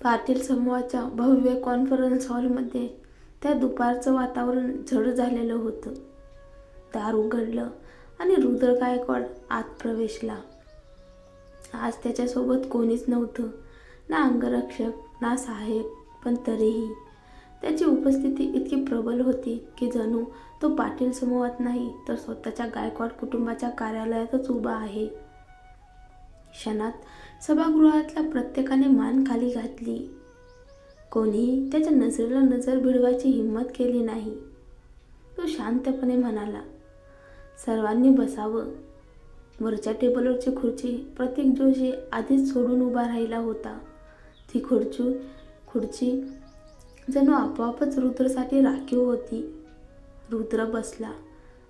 पाटील समूहाच्या भव्य कॉन्फरन्स हॉलमध्ये त्या दुपारचं वातावरण जड झालेलं होतं. दार उघडलं आणि रुद्र गायकवाड आत प्रवेशला. आज त्याच्यासोबत कोणीच नव्हतं, ना अंगरक्षक ना सहाय्यक, पण तरीही त्याची उपस्थिती इतकी प्रबल होती की जणू तो पाटील समूहात नाही तर स्वतःच्या गायकवाड कुटुंबाच्या कार्यालयातच उभा आहे. क्षणात सभागृहातल्या प्रत्येकाने मान खाली घातली. कोणीही त्याच्या नजरेला नजर भिडवायची हिंमत केली नाही. तो शांतपणे म्हणाला, सर्वांनी बसावं. वरच्या टेबलवरची खुर्ची प्रतीक जोशी आधीच सोडून उभा राहिला होता. ती खुर्ची जणू आपोआपच रुद्रसाठी राखीव होती. रुद्र बसला.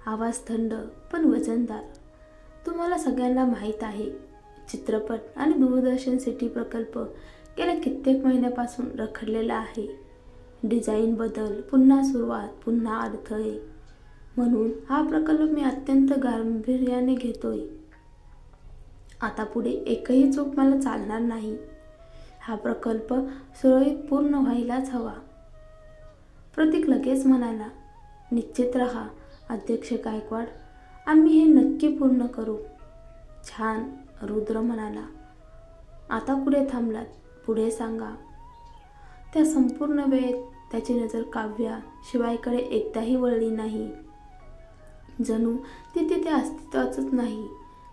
आवाज थंड पण वजनदार. तुम्हाला सगळ्यांना माहीत आहे, चित्रपट आणि दूरदर्शन सिटी प्रकल्प गेल्या कित्येक महिन्यापासून रखडलेला आहे. डिझाईन बदल, पुन्हा सुरुवात, पुन्हा अडथळे. म्हणून हा प्रकल्प मी अत्यंत गांभीर्याने घेतोय. आता पुढे एकही चूक मला चालणार नाही. हा प्रकल्प सुरळीत पूर्ण व्हायलाच हवा. प्रतीक लगेच म्हणाला, निश्चित रहा अध्यक्ष गायकवाड, आम्ही हे नक्की पूर्ण करू. छान, रुद्र म्हणाला. आता कुठे थांबलात? पुढे सांगा. त्या संपूर्ण वेळेत त्याची नजर काव्या शिवायकडे एकदाही वळली नाही. जणू ती तिथे अस्तित्वाचंच नाही.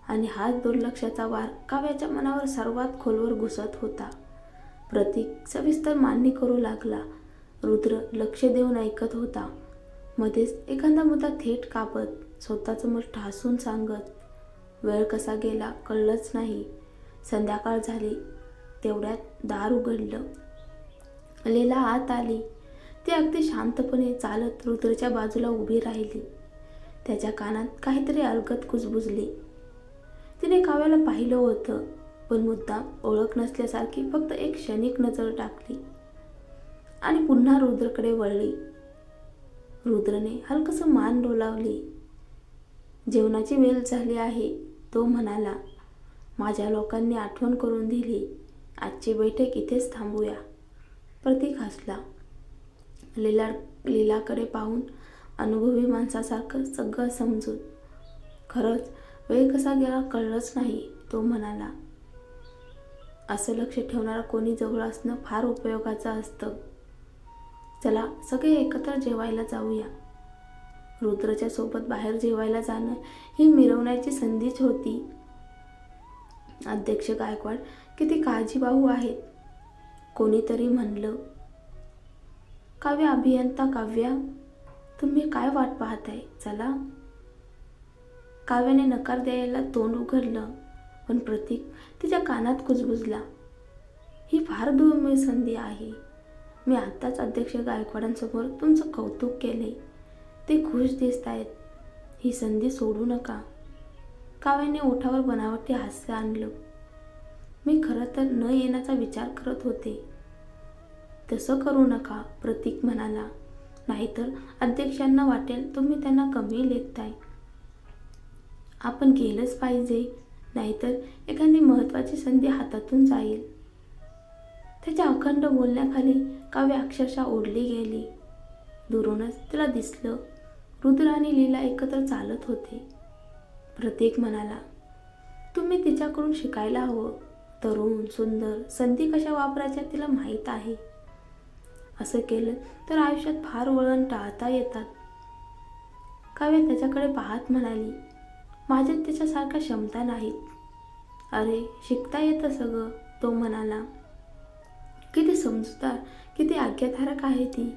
आणि हाच दुर्लक्षाचा वार काव्याच्या मनावर सर्वात खोलवर घुसत होता. प्रतीक सविस्तर मांडणी करू लागला. रुद्र लक्ष देऊन ऐकत होता. मध्येच एखादा मुद्दा थेट कापत, स्वतःचं मत ठासून सांगत. वेळ कसा गेला कळलंच नाही. संध्याकाळ झाली. तेवढ्यात दार उघडलं. लीला आत आली. ती अगदी शांतपणे चालत रुद्रच्या बाजूला उभी राहिली. त्याच्या कानात काहीतरी अलगद कुजबुजली. तिने काव्याला पाहिलं होतं, पण मुद्दाम ओळख नसल्यासारखी फक्त एक क्षणिक नजर टाकली आणि पुन्हा रुद्रकडे वळली. रुद्रने हलकसं मान डोलावली. जेवणाची वेळ झाली आहे, तो म्हणाला. माझ्या लोकांनी आठवण करून दिली. आजची बैठक इथेच थांबूया. प्रतीक हसला. लीलाकडे पाहून अनुभवी माणसासारखं सगळं समजून. खरंच वेळ कसा गेला कळलंच नाही, तो म्हणाला. असं लक्ष ठेवणारा कोणी जवळ असणं फार उपयोगाचं असतं. चला सगळे एकत्र जेवायला जाऊया. रुद्रच्या सोबत बाहेर जेवायला जाणं ही मिरवण्याची संधीच होती. अध्यक्ष गायकवाड किती काळजीवाहू आहेत. कोणीतरी म्हणलं. काव्या अभियंता काव्या, तुम्ही काय वाट पाहताय? चला. काव्याने नकार द्यायला तोंड उघडलं, पण प्रतीक तिच्या कानात कुजबुजला. ही फार दुर्मिळ संधी आहे. मी आत्ताच अध्यक्ष गायकवाडांसमोर तुमचं कौतुक केले. ते खुश दिसतायत. ही संधी सोडू नका. काव्याने ओठावर बनावटी हास्य आणलं. मी खरं तर न येण्याचा विचार करत होते. तसं करू नका, प्रतीक म्हणाला. नाहीतर अध्यक्षांना वाटेल तुम्ही त्यांना कमी लेखताय. आपण गेलंच पाहिजे, नाहीतर एखादी महत्त्वाची संधी हातातून जाईल. त्याच्या अखंड बोलण्याखाली काव्य अक्षरशः ओढली गेली. दुरूनच तिला दिसलं, रुद्र आणि लीला एकत्र चालत होते. प्रतीक म्हणाला, तुम्ही तिच्याकडून शिकायला हवं. तरुण, सुंदर, संधी कशा वापरायच्या तिला माहीत आहे. असं केलं तर आयुष्यात फार वळण टाळता येतात. काव्य त्याच्याकडे पाहत म्हणाली, माझ्यात त्याच्यासारख्या क्षमता नाहीत. अरे शिकता येतं सगळं, तो म्हणाला. किती समजूतदार, किती आज्ञाधारक आहे ती.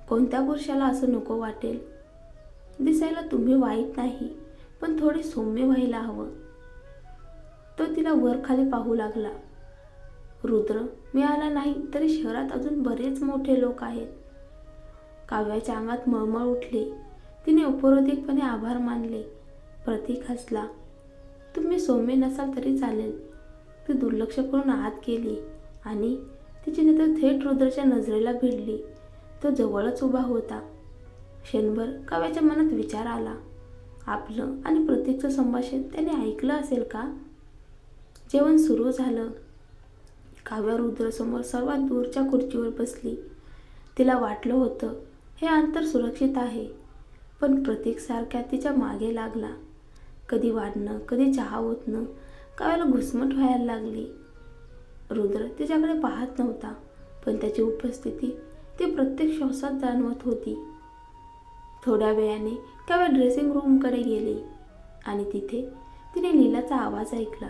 कोणत्या पुरुषाला असं नको वाटेल? दिसायला तुम्ही वाईट नाही, पण थोडे सौम्य व्हायला हवं. तो तिला वर खाली पाहू लागला. रुद्र मिळाला नाही तरी शहरात अजून बरेच मोठे लोक आहेत. काव्याच्या अंगात मळमळ उठली. तिने उपरोधिकपणे आभार मानले. प्रतीक हसला. तुम्ही सौम्य नसाल तरी चालेल. ती दुर्लक्ष करून आत गेली आणि तिची नजर थेट रुद्रच्या नजरेला भिडली. तो जवळच उभा होता. क्षणभर काव्याच्या मनात विचार आला. आपलं आणि प्रतीकचं संभाषण त्याने ऐकलं असेल का? जेवण सुरू झालं. काव्या रुद्रसमोर सर्वात दूरच्या खुर्चीवर बसली. तिला वाटलं होतं हे अंतर सुरक्षित आहे, पण प्रतीक सारख्या तिच्या मागे लागला. कधी वाढणं, कधी चहा ओतणं. काव्याला घुसमट व्हायला लागली. रुद्र तिच्याकडे पाहत नव्हता, पण त्याची उपस्थिती ती प्रत्येक श्वासात जाणवत होती. थोड्या वेळाने काव्या ड्रेसिंग रूमकडे गेली आणि तिथे तिने लीलाचा आवाज ऐकला.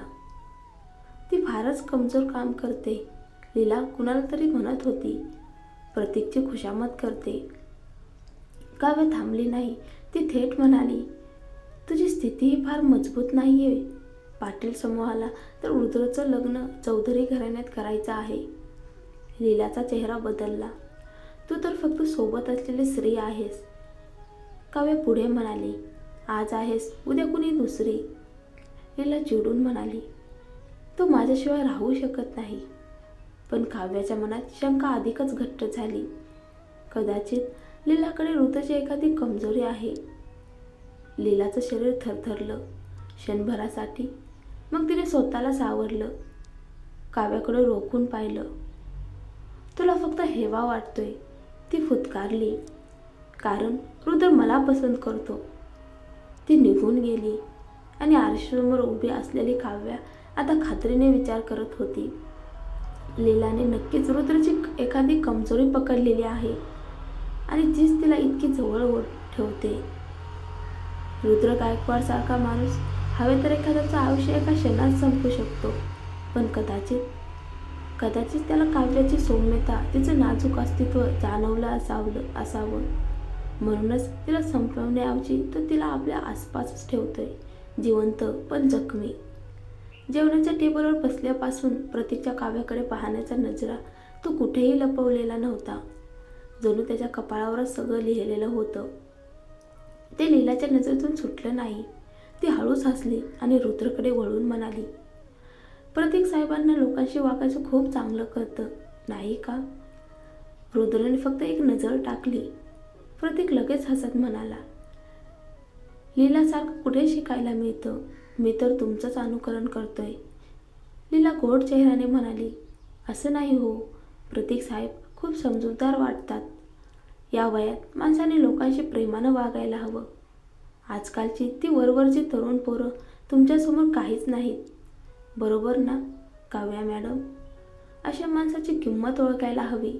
ती फारच कमजोर काम करते, लीला कुणाला तरी म्हणत होती. प्रतीकची खुशामत करते. काव्य थांबली नाही. ती थेट म्हणाली, तुझी स्थितीही फार मजबूत नाहीये. पाटील समूहाला तर रुद्रचं लग्न चौधरी घराण्यात करायचं आहे. लीलाचा चेहरा बदलला. तू तर फक्त सोबत असलेली स्त्री आहेस. काव्य पुढे म्हणाली, आज आहेस, उद्या कुणी दुसरी. लीला चिडून म्हणाली, तू माझ्याशिवाय राहू शकत नाही. पण काव्याच्या मनात शंका अधिकच घट्ट झाली. कदाचित लीलाकडे रुद्रची एखादी कमजोरी आहे. लीलाचं शरीर थरथरलं क्षणभरासाठी. मग तिने स्वतःला सावरलं. काव्याकडे रोखून पाहिलं. तुला फक्त हेवा वाटतोय, ती फुतकारली. कारण रुद्र मला पसंत करतो. ती निघून गेली आणि आरशासमोर उभी असलेली काव्या आता खात्रीने विचार करत होती. लीलाने नक्कीच रुद्रची एखादी कमजोरी पकडलेली आहे आणि तीच तिला इतकी जवळ ठेवते. रुद्र गायकवाड सारखा माणूस हवे तर एखाद्याचं आयुष्य एका क्षणात संपू शकतो, पण कदाचित त्याला काव्याची सौम्यता, तिचं नाजूक अस्तित्व जाणवलं असावं. म्हणूनच तिला संपवण्याऐवजी तो तिला आपल्या आसपासच ठेवतोय, जिवंत पण जखमी. जेवणाच्या टेबलवर बसल्यापासून प्रतीकच्या काव्याकडे पाहण्याचा नजरा तो कुठेही लपवलेला नव्हता. जणू त्याच्या कपाळावरच सगळं लिहिलेलं होतं. ते लीलाच्या नजरेतून सुटलं नाही. ती हळूच हसली आणि रुद्रकडे वळून म्हणाली, प्रतीक साहेबांना लोकांशी वागायचं खूप चांगलं कळतं, नाही का? रुद्रने फक्त एक नजर टाकली. प्रतीक लगेच हसत म्हणाला, लीलासारखं कुठे शिकायला मिळतं? मी तर तुमचंच अनुकरण करतोय. लीला गोड चेहऱ्याने म्हणाली, असं नाही हो, प्रतीक साहेब खूप समजूतदार वाटतात. या वयात माणसाने लोकांशी प्रेमानं वागायला हवं. आजकालची ती वरवरची तरुण पोरं तुमच्यासमोर काहीच नाहीत. बरोबर ना काव्या मॅडम? अशा माणसाची किंमत ओळखायला हवी.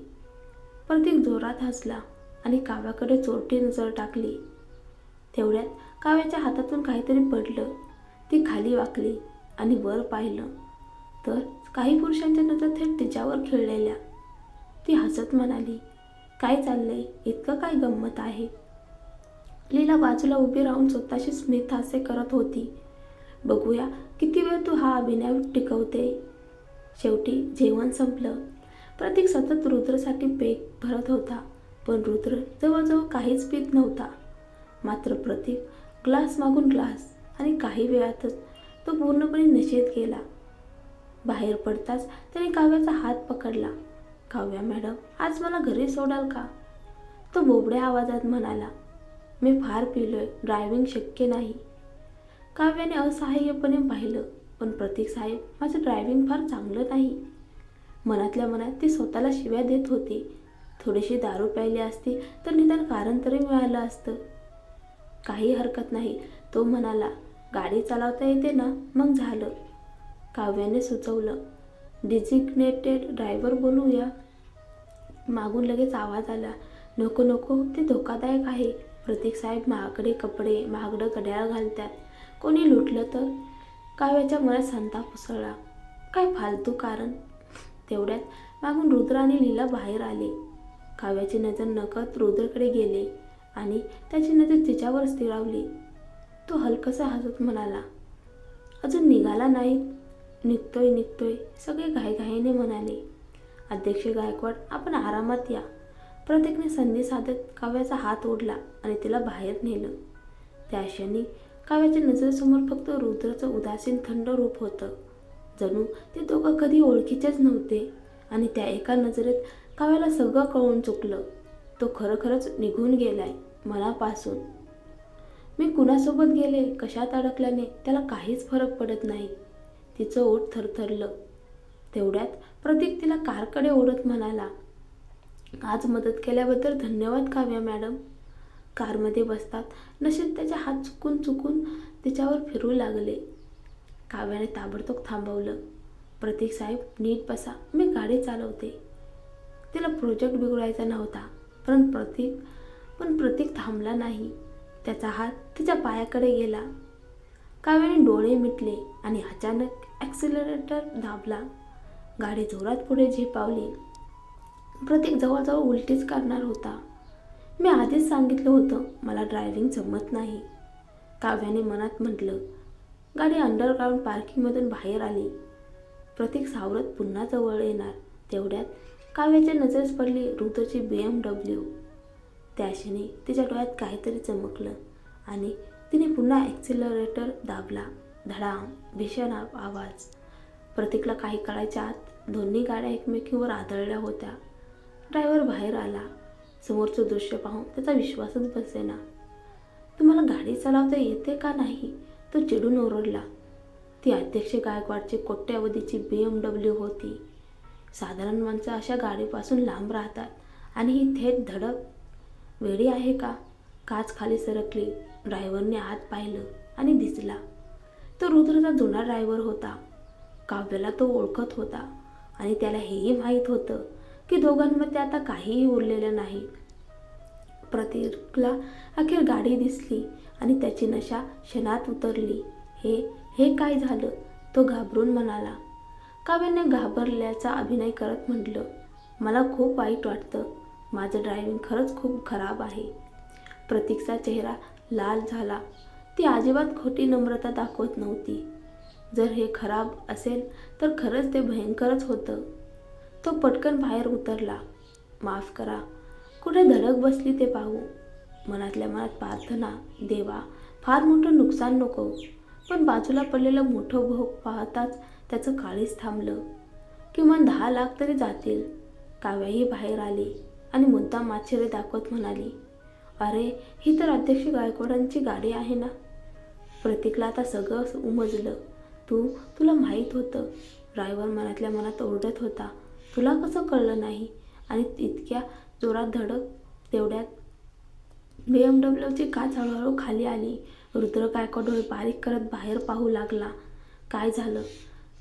प्रतीक जोरात हसला आणि काव्याकडे चोरटी नजर टाकली. तेवढ्यात काव्याच्या हातातून काहीतरी पडलं. ती खाली वाकली आणि वर पाहिलं तर काही पुरुषांच्या नजर थेट तिच्यावर खिळलेल्या. ती हसत म्हणाली, काय चाललंय? इतकं काय गंमत आहे? लीला बाजूला उभी राहून स्वतःशी स्मित हास्य करत होती. बघूया किती वेळ तू हा अभिनय टिकवते. शेवटी जेवण संपलं. प्रतीक सतत रुद्रसाठी पेक भरत होता, पण रुद्र जवळजवळ काहीच पीत नव्हता. मात्र प्रतीक ग्लास मागून ग्लास आणि काही वेळातच तो पूर्णपणे नशेत गेला. बाहेर पडताच त्याने काव्याचा हात पकडला. काव्या मॅडम, आज मला घरी सोडाल का? तो बोबड्या आवाजात म्हणाला, मी फार पिलोय, ड्रायव्हिंग शक्य नाही. काव्याने असहाय्यपणे पाहिलं, पण प्रतीक साहेब, माझं ड्रायव्हिंग फार चांगलं नाही. मनातल्या मनात ती स्वतःला शिव्या देत होती. थोडीशी दारू प्यायली असती तर निदान कारण तरी मिळालं असतं. काही हरकत नाही, तो म्हणाला, गाडी चालवता येते ना? मग झालं. काव्याने सुचवलं, डिझिग्नेटेड ड्रायव्हर बोलूया. मागून लगेच आवाज आला, नको नको, ते धोकादायक आहे. प्रतीक साहेब महागडे कपडे, महागडं घड्याळ घालतात, कोणी लुटलं तर? काव्याच्या मनात संताप उसळला. काय फालतू कारण? तेवढ्यात मागून रुद्र आणि लीला बाहेर आले. काव्याची नजर नकळत रुद्रकडे गेली आणि त्याची नजर तिच्यावर स्थिरावली. तो हलकसा हसत म्हणाला, अजून निघाला नाही? निघतोय. सगळे घाईघाईने म्हणाले. अध्यक्ष गायकवाड, आपण आरामात या. प्रत्येकने संधी साधत काव्याचा हात ओढला आणि तिला बाहेर नेलं. त्या क्षणी काव्याच्या नजरेसमोर फक्त रुद्रचं उदासीन थंड रूप होतं. जणू ते दोघं कधी ओळखीचेच नव्हते आणि त्या एका नजरेत काव्याला सगळं कळून चुकलं. तो खरोखरच निघून गेलाय मनापासून. मी कुणासोबत गेले, कशात अडकल्याने त्याला काहीच फरक पडत नाही. तिचं ओठ थरथरलं. तेवढ्यात प्रतीक तिला कारकडे ओढत म्हणाला, आज मदत केल्याबद्दल धन्यवाद काव्या मॅडम. कारमध्ये बसतात नशेत त्याचे हात चुकून चुकून तिच्यावर फिरू लागले. काव्याने ताबडतोब थांबवलं. प्रतीक साहेब, नीट बसा, मी गाडी चालवते. तिला प्रोजेक्ट बिघडायचा नव्हता, पण प्रतीक थांबला नाही. त्याचा हात तिच्या पायाकडे गेला. काव्याने डोळे मिटले आणि अचानक ॲक्सिलरेटर दाबला. गाडी जोरात पुढे झेपावली. प्रतीक जवळजवळ उलटीच करणार होता. मी आधीच सांगितलं होतं मला ड्रायव्हिंग जमत नाही, काव्याने मनात म्हटलं. गाडी अंडरग्राऊंड पार्किंगमधून बाहेर आली. प्रतीक सावरत पुन्हा जवळ येणार तेवढ्यात काव्याच्या नजरेस पडली रुद्रची BMW. त्या क्षणी तिच्या डोळ्यात काहीतरी चमकलं आणि तिने पुन्हा ॲक्सिलरेटर दाबला. धडाम, भीषण आवाज. प्रतीकला काही काळाच्या आत दोन्ही गाड्या एकमेकींवर आदळल्या होत्या. ड्रायव्हर बाहेर आला. समोरचं दृश्य पाहून त्याचा विश्वासच बसेना. तुम्हाला गाडी चालवता येते का नाही, तो चिडून ओरडला. ती अध्यक्ष गायकवाडची कोट्यावधीची BMW होती. साधारण माणसं अशा गाडीपासून लांब राहतात आणि ही थेट धडक. वेडी आहे का? काच खाली सरकली. ड्रायव्हरने आत पाहिलं आणि दिसला तो रुद्रचा जुना ड्रायव्हर होता. काव्याला तो ओळखत होता आणि त्याला हेही माहीत होतं की दोघांमध्ये आता काहीही उरलेलं नाही. प्रतीकला अखेर गाडी दिसली आणि त्याची नशा क्षणात उतरली. हे काय झालं, तो घाबरून म्हणाला. काव्याने घाबरल्याचा अभिनय करत म्हटलं, मला खूप वाईट वाटतं. माझं ड्रायव्हिंग खरंच खूप खराब आहे. प्रतीकचा चेहरा लाल झाला. ती अजिबात खोटी नम्रता दाखवत नव्हती. जर हे खराब असेल तर खरंच ते भयंकरच होतं. तो पटकन बाहेर उतरला. माफ करा, कुठे धडक बसली ते पाहू. मनातल्या मनात प्रार्थना, देवा फार मोठं नुकसान नको. पण बाजूला पडलेलं मोठं भोग पाहताच त्याचं काळीच थांबलं. किमान 10 लाख तरी जातील. काव्याही बाहेर आली आणि मुद्दाम आश्चर्य दाखवत म्हणाली, अरे ही तर अध्यक्ष गायकवाडांची गाडी आहे ना. प्रतीकला आता सगळं उमजलं. तुला माहीत होतं. ड्रायव्हर मनातल्या मनात ओरडत होता, तुला कसं कळलं नाही. आणि इतक्या जोरात धडक. तेवढ्यात BMWची काच हळूहळू खाली आली. रुद्र गायकवाड डोळे बारीक करत बाहेर पाहू लागला. काय झालं?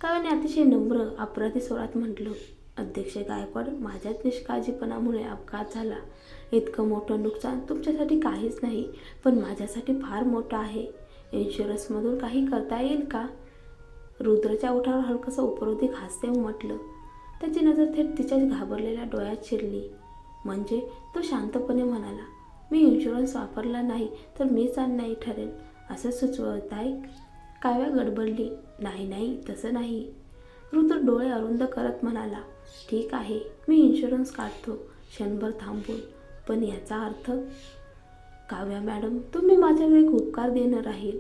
काव्याने अतिशय नम्र अपराधी स्वरात म्हटलं, अध्यक्ष गायकवाड, माझ्याच निष्काळजीपणामुळे अपघात झाला. इतकं मोठं नुकसान तुमच्यासाठी काहीच नाही, पण माझ्यासाठी फार मोठं आहे. इन्शुरन्समधून काही करता येईल का? रुद्रच्या ओठावर हलकंसं उपरोधिक हास्य उमटलं. त्याची नजर थेट तिच्या घाबरलेल्या डोळ्यात शिरली. म्हणजे तो शांतपणे म्हणाला, मी इन्शुरन्स वापरला नाही तर मीच अन्यायी ठरेल असं सुचवत आहे. काव्या गडबडली. नाही, तसं नाही. रुद्र डोळे अरुंद करत म्हणाला, ठीक आहे, मी इन्शुरन्स काढतो क्षणभर थांबून. पण याचा अर्थ? काव्या मॅडम, तुम्ही माझ्यावर एक उपकार देणं राहील.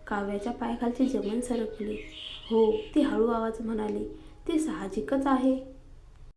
काव्याच्या पायाखालची जमीन सरकली. हो, ती हळू आवाज म्हणाली, ते साहजिकच आहे.